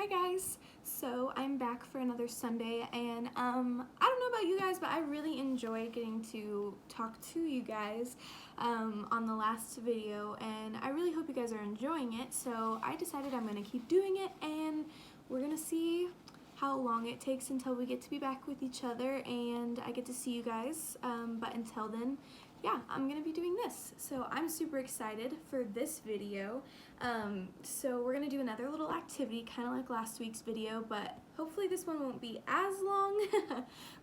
Hi guys, so I'm back for another Sunday and I don't know about you guys, but I really enjoyed getting to talk to you guys on the last video, and I really hope you guys are enjoying it. So I decided I'm going to keep doing it, and we're going to see how long it takes until we get to be back with each other and I get to see you guys, but until then, yeah, I'm gonna be doing this. So I'm super excited for this video. So we're gonna do another little activity, kind of like last week's video, but hopefully this one won't be as long.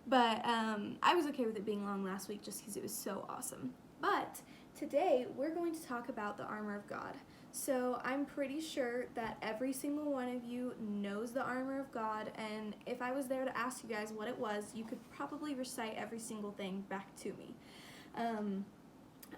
But I was okay with it being long last week just because it was so awesome. But today we're going to talk about the armor of God. So I'm pretty sure that every single one of you knows the armor of God, and if I was there to ask you guys what it was, you could probably recite every single thing back to me.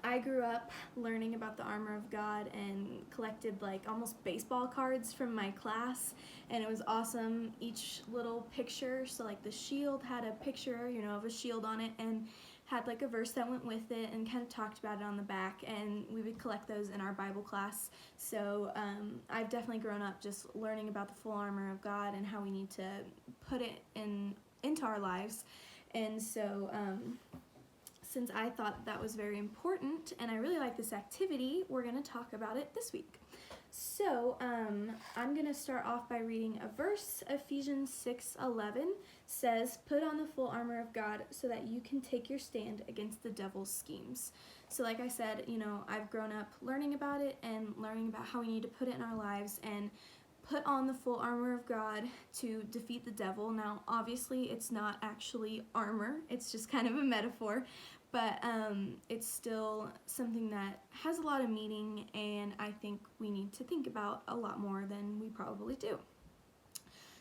I grew up learning about the armor of God and collected like almost baseball cards from my class, and it was awesome. Each little picture, so like the shield had a picture, of a shield on it, and had like a verse that went with it and kind of talked about it on the back, and we would collect those in our Bible class. So I've definitely grown up just learning about the full armor of God and how we need to put it into our lives. And so since I thought that was very important and I really like this activity, we're going to talk about it this week. So I'm going to start off by reading a verse. Ephesians 6:11 says, "Put on the full armor of God so that you can take your stand against the devil's schemes." So like I said, I've grown up learning about it and learning about how we need to put it in our lives and put on the full armor of God to defeat the devil. Now, obviously, it's not actually armor. It's just kind of a metaphor, but it's still something that has a lot of meaning, and I think we need to think about a lot more than we probably do.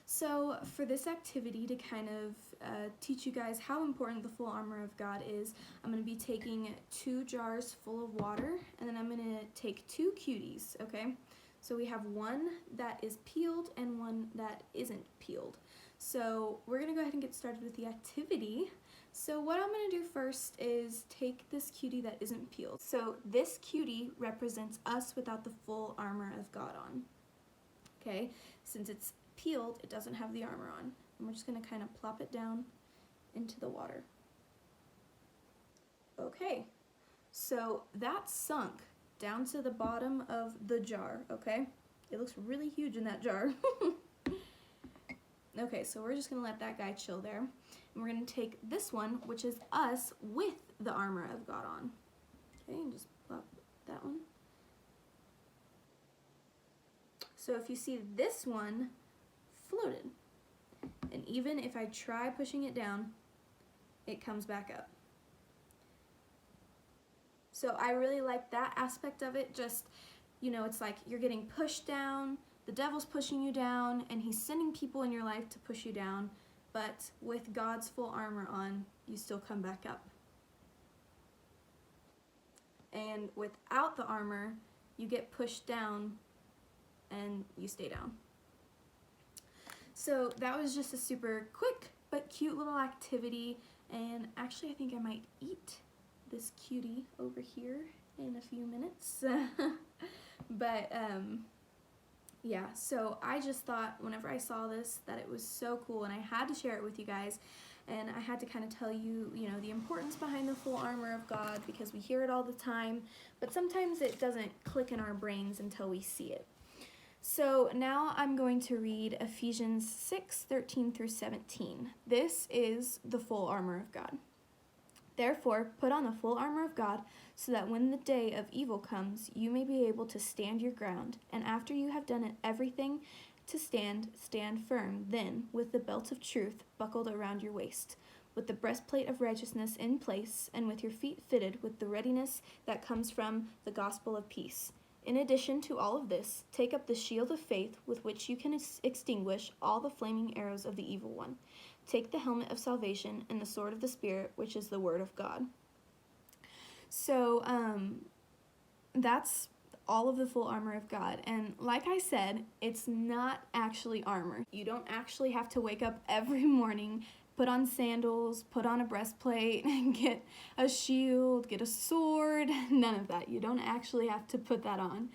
So for this activity, to kind of teach you guys how important the full armor of God is, I'm going to be taking 2 jars full of water, and then I'm going to take 2 cuties, okay? So we have one that is peeled and one that isn't peeled. So we're going to go ahead and get started with the activity. So what I'm going to do first is take this cutie that isn't peeled. So this cutie represents us without the full armor of God on. Okay, since it's peeled, it doesn't have the armor on. And we're just going to kind of plop it down into the water. Okay, so that's sunk down to the bottom of the jar, okay? It looks really huge in that jar. Okay, so we're just gonna let that guy chill there. And we're gonna take this one, which is us with the armor of God on. Okay, and just plop that one. So if you see, this one floated. And even if I try pushing it down, it comes back up. So I really like that aspect of it. Just, it's like you're getting pushed down, the devil's pushing you down, and he's sending people in your life to push you down, but with God's full armor on, you still come back up. And without the armor, you get pushed down and you stay down. So that was just a super quick but cute little activity, and actually I think I might eat this cutie over here in a few minutes. But yeah, so I just thought whenever I saw this that it was so cool, and I had to share it with you guys, and I had to kind of tell you, the importance behind the full armor of God, because we hear it all the time, but sometimes it doesn't click in our brains until we see it. So now I'm going to read Ephesians 6:13 through 17. This is the full armor of God. "Therefore, put on the full armor of God, so that when the day of evil comes, you may be able to stand your ground, and after you have done everything to stand firm. Then, with the belt of truth buckled around your waist, with the breastplate of righteousness in place, and with your feet fitted with the readiness that comes from the gospel of peace. In addition to all of this, take up the shield of faith with which you can extinguish all the flaming arrows of the evil one. Take the helmet of salvation and the sword of the Spirit, which is the word of God." So that's all of the full armor of God. And like I said, it's not actually armor. You don't actually have to wake up every morning, put on sandals, put on a breastplate, get a shield, get a sword, none of that. You don't actually have to put that on.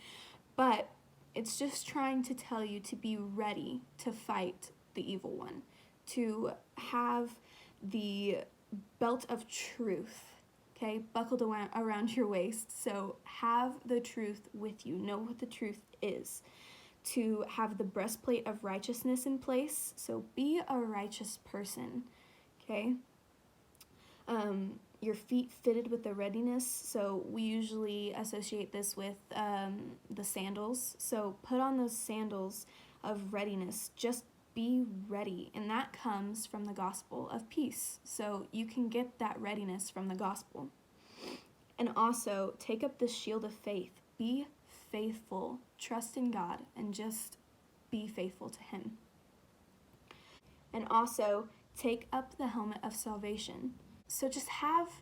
But It's just trying to tell you to be ready to fight the evil one, to have the belt of truth, okay, buckled around your waist. So have the truth with you. Know what the truth is. To have the breastplate of righteousness in place. So be a righteous person, okay? Your feet fitted with the readiness. So we usually associate this with the sandals. So put on those sandals of readiness. Just be ready. And that comes from the gospel of peace. So you can get that readiness from the gospel. And also take up the shield of faith. Be faithful. Trust in God and just be faithful to Him. And also take up the helmet of salvation. So just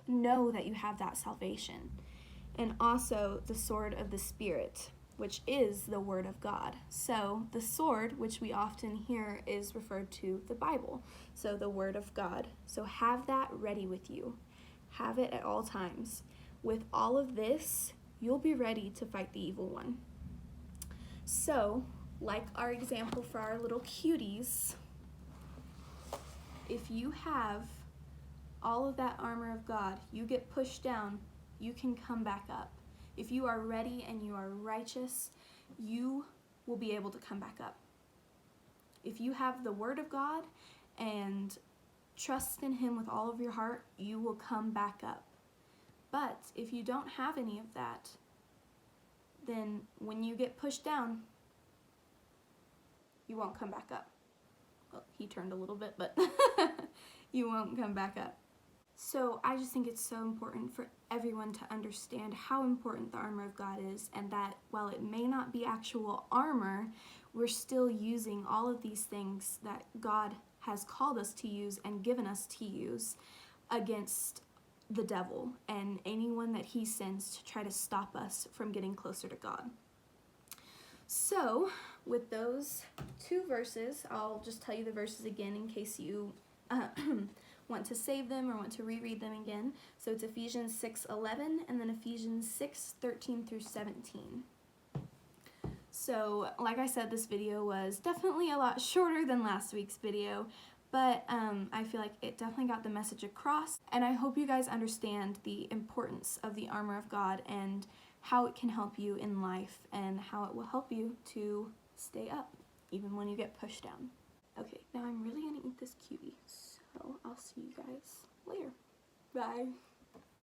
know that you have that salvation. And also the sword of the Spirit, which is the Word of God. So the sword, which we often hear, is referred to the Bible. So the Word of God. So have that ready with you. Have it at all times. With all of this, you'll be ready to fight the evil one. So, like our example for our little cuties, if you have all of that armor of God, you get pushed down, you can come back up. If you are ready and you are righteous, you will be able to come back up. If you have the Word of God and trust in Him with all of your heart, you will come back up. But if you don't have any of that, then when you get pushed down, you won't come back up. Well, he turned a little bit, but you won't come back up. So I just think it's so important for everyone to understand how important the armor of God is, and that while it may not be actual armor, we're still using all of these things that God has called us to use and given us to use against the devil and anyone that he sends to try to stop us from getting closer to God. So with those two verses, I'll just tell you the verses again in case you want to save them or want to reread them again. So it's Ephesians 6:11 and then Ephesians 6:13 through 17. So like I said, this video was definitely a lot shorter than last week's video, but I feel like it definitely got the message across, and I hope you guys understand the importance of the armor of God and how it can help you in life and how it will help you to stay up even when you get pushed down. Okay, now I'm really gonna eat this cutie, so I'll see you guys later. Bye.